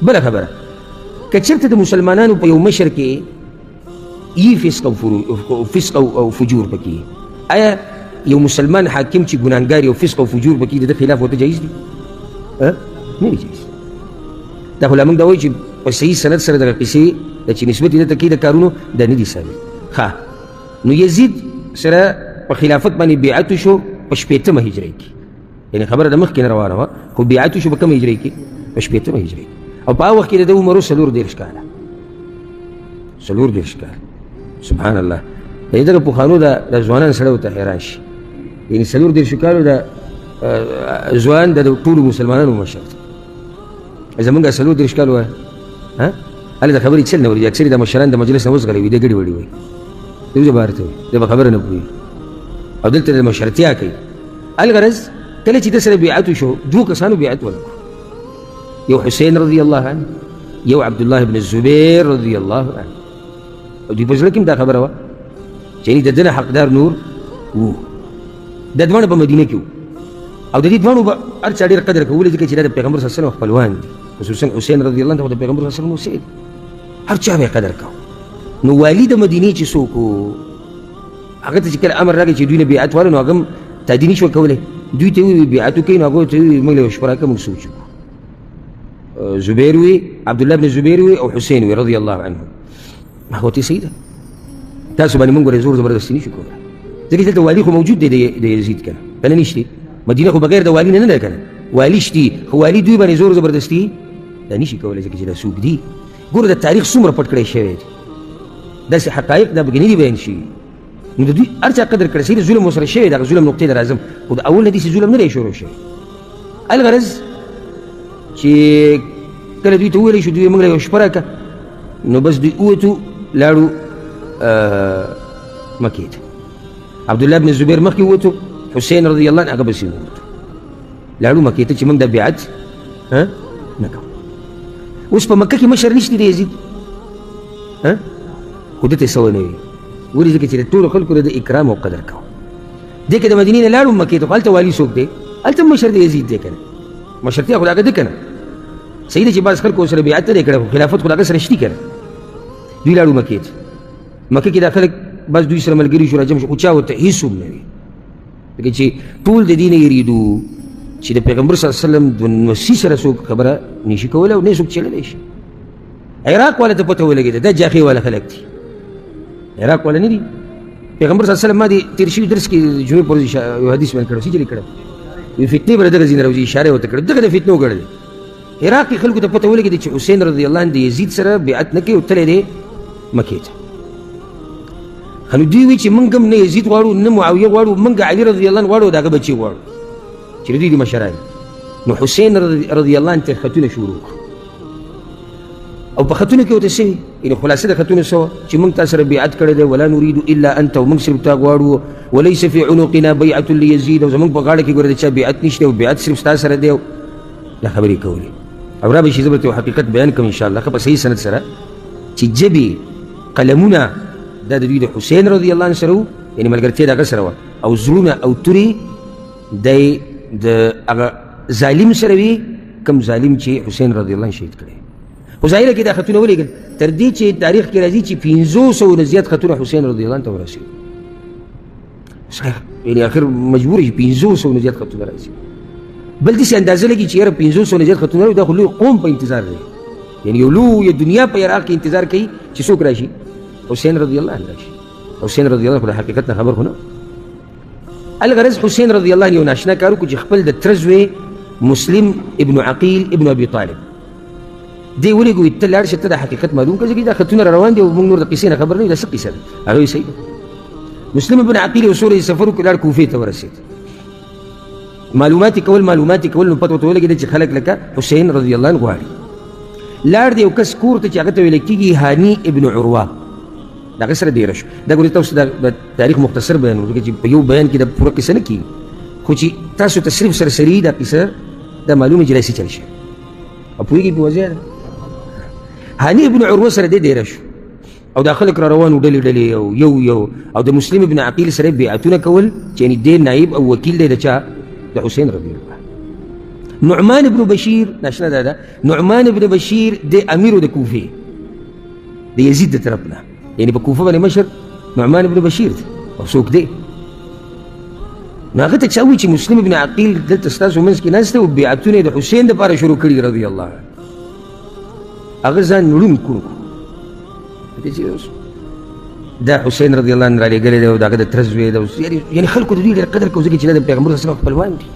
بله خبره که چېرته د مسلمانانو په یو مشر کې فسق او فجور پکې آیا یو مسلمان حاکم چې ګناهګار او فسق او فجور پکې د ده خلاف ورته جایز دي؟ نه دي جایز. دا خو لا موږ دا وایو چې په صحیح سند سره دغه قصې چې نسبت یې ده ته کوي د کارونو دا نه دي ثابت. ښه نو یزید سره په خلافت باندې بیعت شو په 80مه هجري کې، یعنې خبره د مخکې نه روانه وه خو بیعت شو په کومه هجري کې؟ په 80مه هجري کې. او په هغه وخت کې د ده عمر 34 کاله 34 کاله. سبحان الله. یعنې دغه پخوانو د ځوانان سړی ورته حیران شي، یعنې 34 کالو د ځوان د ټولو مسلمانانو مشر دی. زمونږ 34 کالو وایه هلته د خبرې چل نه ورځي. اکثر د مشران د مجلس نه وزغلي وي، دی ګډې وړې وایي، دی وجه بهر ته وایي، دی به خبره نه پوهېږي او دلته د مشرتیا کوي. الغرض کله چې د سره بیعت شو دوه کسانو بیعت ولکړو، یو حسین رضی الله عنه، یو عبدالله بن الزبیر رضی الله عنه. او دوی په زړه کې هم دا خبره وه چې د ده نه حقدار نور وو. دا دواړه په مدینه کې وو او د دې دواړو به هر چا ډېر قدر کوو، ولې ځکه چې دا د پیغمبر صلی الله علیه وسلم خپلوان دي، خصوصا حسین رضی الله عنه د پیغمبر صلی الله علیه وسلم اوسېد، هر چا به یې قدر کوو. نو والي د مدینې چې څوک وو هغه ته چې کله امر راغی چې دوی نه بیعت واله نو هغه هم تادي نه شوه کولی، دوی ته وویل بیعت وکړئ. نو هغه ورته وویل موږ له یوه شپه راکړه موږ سوچ وکړو. زبیر وي، عبدالله بن زبیر وي او حسین وي رضی الله عنهم. هغه ورته صحیح ده، تاسو باندې موږ ورې زور زبردستي نشو کولی، ځکه دلته والي خو موجود دی د یزید که نه بله نشته. مدینه خو بغیر د والي نه ده که نه، والي شتي خو والي دوی باندې زور زبردستي دا نشي کولی ځکه چې دا څوک دي. ګوره د تاریخ څومره پټ کړی شوی دی، داسې حقایق دا به نه دي بیان شوي. نو د دوی هر چا قدر کړی شوی، ظلم ورسره شوی، دغه ظلم نقطې ته راځم، خو د اول نه داسې ظلم نه دی شروع شوی. الغرض چې کله دوی ته وویلی شو دوی موږ له یوه شپه راکړه، نو بس دوی ووتو لاړو مکې ته. عبدالله بن زبیر مخکې ووتو، حسین رضی الله عنه هغه پسې ووتو، لاړو مکې ته چې موږ دا بیعت نه کوو. اوس په مکه کې مشر نشته د یزید، خو ده ته یې څه ونه وي، ولې ځکه چې د ټولو خلکو د اکرام او قدر کوو. دې کې د مدینې نه لاړو مکې ته، خو هلته والي څوک دی؟ هلته مشر د یزید دی که نه، مشرتیا خو د هغه ده که نه. صحیح ده چې بعض خلکو سره بیعت نه دی کړی، خو خلافت خو د هغه سره شتي که نه. دوی لاړو مکې ته، مکه کې دا خلک بس دوی سره ملګري شو راجم شو، خو چا ورته هېڅ هم نه وي، ځکه چې ټول د دې نه یېرېدو چې د پیغمبر صلی الله علیه وسلم د نوسي سره څوک خبره نشي کولی او نه یې څوک چللی شي. عراق والا ته پته ولګېده دا جاخې والا خلک دي، عراق والا نه دي. پیغمبر صلی الله علیه وسلم ما دې تېر شوي درس کې جمعې پر ورځ یو حدیث بیان کړی، څه چلې کړی یو فتنې به له دغه ځای نه راوځي، اشاره یې ورته کړې، دغه د فتنو ګډ دی. عراق کې خلکو ته پته ولګېده چې حسین رضی الله عنه د یزید سره بیعت نه کوي او تللی دی مکې ته. نو دوی وایي چې موږ هم نه یزید غواړو نه معاویه غواړو، موږ علي رضی الله عنه غواړو د هغه بچي غواړو چې د دوی د مشران. نو حسین رضی الله عنه ته خطونه شروع کړو او په خطونو کې ورته څه وي، یعنې خلاصه د خطونو څه وه چې موږ تا سره بیعت کړی دی، ولا نريد الا انت، او موږ صرف تا غواړو، وليس في عنقنا بیعة لیزید، او زموږ په غاړه کې ګوره د چا بیعت نشته او بیعت صرف ستا سره دی. دا خبرې کولې او را به شي زه به ورته یو حقیقت بیان کړم انشاءالله ښه په صحیح سند سره چې جبې قلمونه دا د دوی د حسین رضی الله عنه سره وو، یعنې ملګرتیا د هغه سره وه، او زړونه او تورې دی د هغه ظالم سره وي، کوم ظالم چې حسین رضی الله عنه شهید کړی. خو ظاهره کې دا خطونه ولېږل تر دې چې تاریخ کې راځي چې 500 نه زیات خطونه حسین رضی الله عنه ته ورسېدل. یعنې آخر مجبور شي 500 نه زیات خطونه راځي. بل داسې اندازه لګي چې یاره 500 نه زیات خطونه راځي، دا خو لوی قوم په انتظار دی، یعنې یو لویه دنیا په عراق کې انتظار کوي چې څوک راشي، حسین رضی الله عنه راشي. حسین رضی الله عنه خو د حقیقت نه خبر خو نه. الغرض حسین رضی الله عنه یو ناشنا کار وکړو چې خپل د تره زوی مسلم ابن عقیل ابن ابي طالب دی ولېږو ته لاړ شه ته د حقیقت معلوم کړه، ځکه دا خطونه را روان دي او موږ نور د قصې نه خبر نه یو، دا څه قصه ده؟ هغه وایي صحیح ده. مسلم ابن عقیل یو څو ورځې سفر وکړو، لاړ کوفې ته ورسېد، معلومات یې کول نو پته ورته ولګېده چې خلک لکه حسین رضی الله عنه غواړي. لاړ د یو کس کور ته چې هغه ته ویل کېږي هاني ابن عروه، د هغه سره دېره شو. دا ګورې تاسو د تاریخ مختصر بیان وکړو چې په یو بیان کې د پوره قصه نه کېږي، خو چې تاسو ته صرف سرسري دا قصه دا معلومه چې داسې چل شي او پوهېږي په وضع ده. هاني ابن عروه سره دې دېره شو او دا خلک را روان وو ډلې ډلې او یو او د مسلم ابن عقیل سره بیعتونه کول چې یعنې دې نایب او وکیل دی د چا؟ د حسین رضی الله. نعمان ابن بشیر ناشنا دا نعمان ابن بشیر د امیر د کوفه د یزید د طرفنا یعنی په کوفه باندې مشر نعمان ابن بشیر دی او څوک دی نو هغه ته چا وایي چې مسلم ابن عقیل دلته ستاسو منځ کې ناست دی او بیعتونه یې د حسین دپاره شروع کړي رضی الله عنه هغه ځان ړوند کړو دا حسین رضی الله عنه رالیږلی دی او د هغه د تره زوی دی یعنې خلکو د دوی ډېر قدر کوي ځکه چې دا د پیغمبر صلی الله علیه وسلم خپلوان دي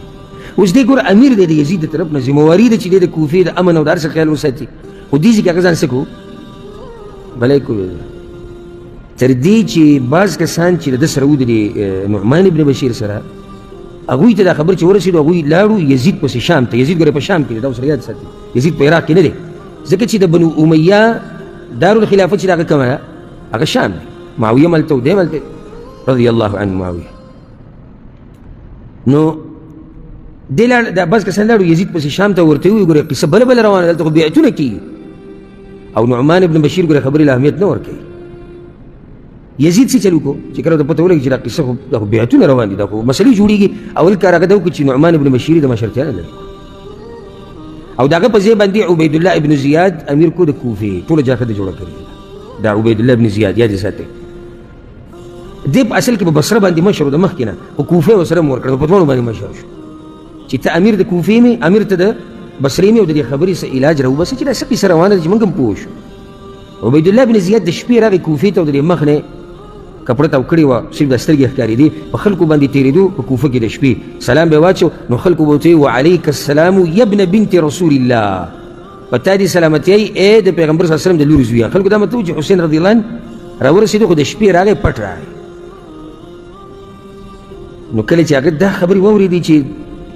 اوس دی ګوره امیر دی د یزید د طرف نه ذمواري ده چې دی د کوفې د امن او د هر څه خیال وساتي خو دې ځای کې هغه ځان څه کړو بلی کوي تر دې چې بعض کسان چې د ده سره ودرې نعمان ابن بشیر سره هغوی ته دا خبر چې ورسېدو هغوی لاړو یزید پسې شام ته یزید ګوره په شام کې دی دا اوس یاد ساتي یزید په عراق کې نه دی ځکه چې د بنو امیه دارالخلافه چې د هغه کومه ده هغه شام دی معاویه ملته و دی ملته رضی الله عنه معاویه نو دی لاړ دا بعض کسان لاړو یزید پسې شام ته ورته ووایي ګوره قصه بله بله روانه دلته خو بیعتونه کېږي او نعمان ابن بشیر ګوره خبرې له اهمیت نه ورکوي یزید څه چل وکړو چې کله ورته پته ولګي چې دا قصه خو دا خو بیعتونه روان دي دا خو مسلې جوړېږي اول کار هغه دا وکړو چې نعمان ابن بشیر د مشرتیا نه لري او د هغه په ځای باندې عبیدالله ابن زیاد امیر کو د کوفې ټوله جاخه جوړه کړې دا عبیدالله ابن زیاد یاد یې ساتئ دی په اصل کې په بصره باندې مشر و د مخکې نه په کوفې ورسره م ورکړه په دواړو باندې مشر شو چې ته امیر د کوفې مې امیر ته د بصرې مې او د دې خبرې څه علاج راوباسه چې دا څه قصه روانه ده چې موږ هم پوه شو عبیدالله ابن زیاد د شپې راغی کوفې ته او د دې مخ نه کپړه تاو کړې وه صرف د سترګې ښکارېدې په خلکو باندې تېرېدو په کوفه کې د شپې سلام به یې واچو نو خلکو به ورته وعلیک السلام یا ابن بنت رسول الله په تا دې سلامتیایي ای د پیغمبر صلی الله علیه وسلم د لورې زویه خلکو دا مطلب چې حسین رضی الله عنه راورسېدو خو د شپې راغی پټ راغی نو کله چې هغه دا خبرې واورېدې چې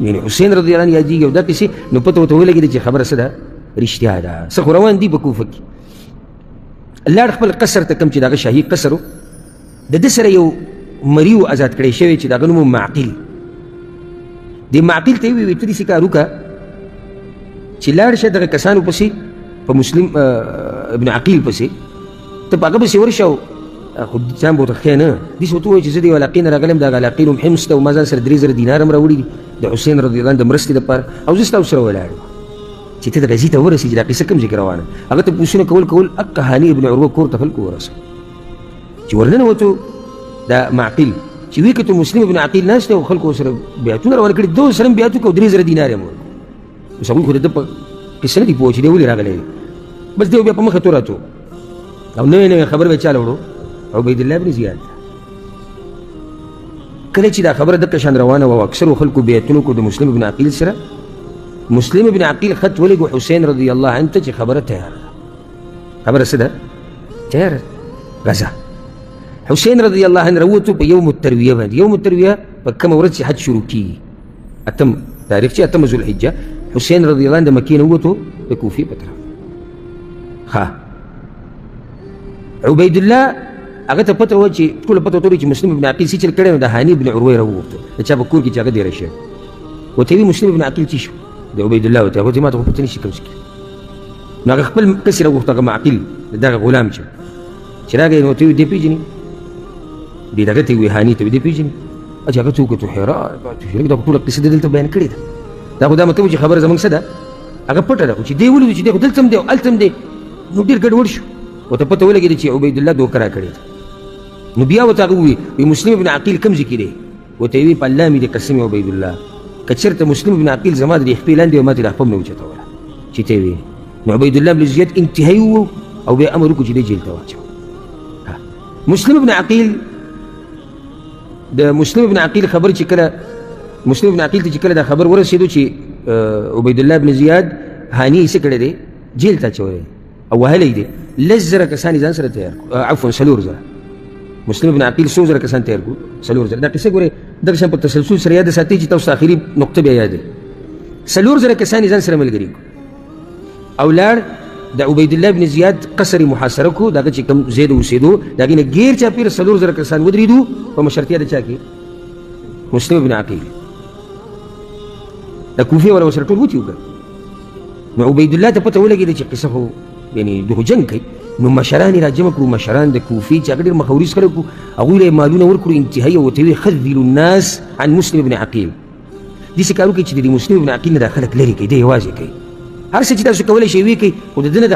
یعنې حسین رضی الله عنه یادېږي او دا کیسې نو پته ورته ولګېده چې خبره څه ده رښتیا ده څه خو روان دي په کوفه کې لاړ خپل قصر ته کوم چې د هغه شاهي قصر و د ده سره یو مري و ازاد کړی شوی چې د هغه نوم و معقیل دې معقیل ته یې وویل ته داسې کار وکړه چې لاړ شه دغه کسانو پسې په مسلم ابن عقیل پسې ته په هغه پسې ورشه او خو ځان به ورته ښه نه داسې ورته ووایه چې زه د یو علاقې نه راغلی یم د هغه علاقې نوم حمص ته او ما ځان سره 3000 دینار هم راوړي دي د حسین رضی الله عنه د مرستې دپاره او زه ستاسو سره ولاړ یم چې ته د غزې ته ورسېږي دا قصه کوم ځای کې روانه هغه ته پوښتنه کول اقه هاني ابن عروه کور ته خلکو ورسوه چې ورننوتو دا معقیل چې ویې کتو مسلم ابن عقیل ناست دی او خلکو سره بیعتونه روانه کړي ده سره هم بیعت وکړه او 3000 دینار یې هم ورکړو اوس هغوی خو د ده په قصه نه دي پوه چې دی ولې راغلی دی بس دی بیا په مخه توراتو او نوې نوې خبر به چاله وړو عبیدالله ابن زیاد کله چې دا خبره دقه شان روانه وه او اکثرو خلکو بیعتونه وکړو د مسلم ابن عقیل سره مسلم ابن عقیل خط ولګو حسین رضی الله عنه ته چې خبره تیاره ده خبره څه ده تیاره غزه حسین رضی الله عنه راووتو په یوم الترویه باندې یوم الترویه په کومه ورځ چې حج شروع کېږي اتم تاریخ چې اتم ذوالحجه حسین رضی الله عنه د مکې نه ووتو د کوفې په طرف ښه عبیدالله هغه ته پته وه چې ټوله پته ورته چې مسلم ابن عقیل څه چل کړی نو د هاني ابن عروه یې راووتو د چا په کور کې چې هغه دیره شوی ورته ویي مسلم ابن عقیل څه شو د عبیدالله ورته هغه ما ته خو پته نه شي کوم څه نو هغه خپل کس یې راوغوښت هغه معقیل د دغه غلام چې راغی نو ورته ویي دې پېژني دې دغه ته یې ویي هاني ته ویي دې پېژني چې هغه ته وکتو حیران دا خو ټوله قصه دې دلته بیان کړې ده دا خو دا مطلب چې خبره زموږ څه ده هغه پټه ده خو چې دې ولیدو چې دی خو دلته هم دی او هلته هم دی نو ډېر ګډوډ شو ورته پته ولګېده چې عبیدالله دوکه راکړې ده نو بیا ورته هغه ووایي مسلم ابن عقیل کوم ځای کې دی ورته یې ویي په الله مې دې قسم یې عبیدالله که چېرته مسلم ابن عقیل زما د دې خپې لاندې وه ما ته دا خپه هم نه اوچتوله چې ته یې ویې نو عبیدالله بن زیاد انتهایي و او بیا امر وکړو چې دی جیل ته واچوه مسلم ابن عقیل د مسلم ابن عقیل خبر چې کله مسلم ابن عقیل ته چې کله دا خبر ورسېدو چې عبیدالله بن زیاد هاني یې څه کړی دی جیل ته اچولی او وهلی دی 10,000 کسان یې ځان سره تیار کړو عفوا 4,000 مسلم ابن عقیل 100,000 کسان تیار کړو 4,000 دا قصه ګورئ دغه شان په تسلسل سره یاد ساتئ چې تاسو آخري نقطه بیا یادوئ 4,000 کسان یې ځان سره ملګري کړو او لاړ د عبیدالله بن زیاد قصر محاصره کو دغه چې کوم ځای د اوسېدو د هغې نه ګیر چاپېره 4,000 کسان ودرېدو په مشرتیا د چا کې مسلم ابن عقیل د کوفې والا ورسره ټول وتي وکړه نو عبیدالله ته پته ولګېده چې قصه خو یعنې دغه جنګ کوي نو مشران یې راجمع کړو مشران د کوفې چې هغه ډېر مخوري خلک وو هغوی له یې مالونه ورکړو انتهایي او ورته ویې خذلوا الناس عن مسلم ابن عقیل داسې کار وکړئ چې د دې مسلم ابن عقیل نه دا خلک لرې کړي، دی یوازې کوي. هر څه چې تاسو کولی شئ ویې کوئ، خو د ده نه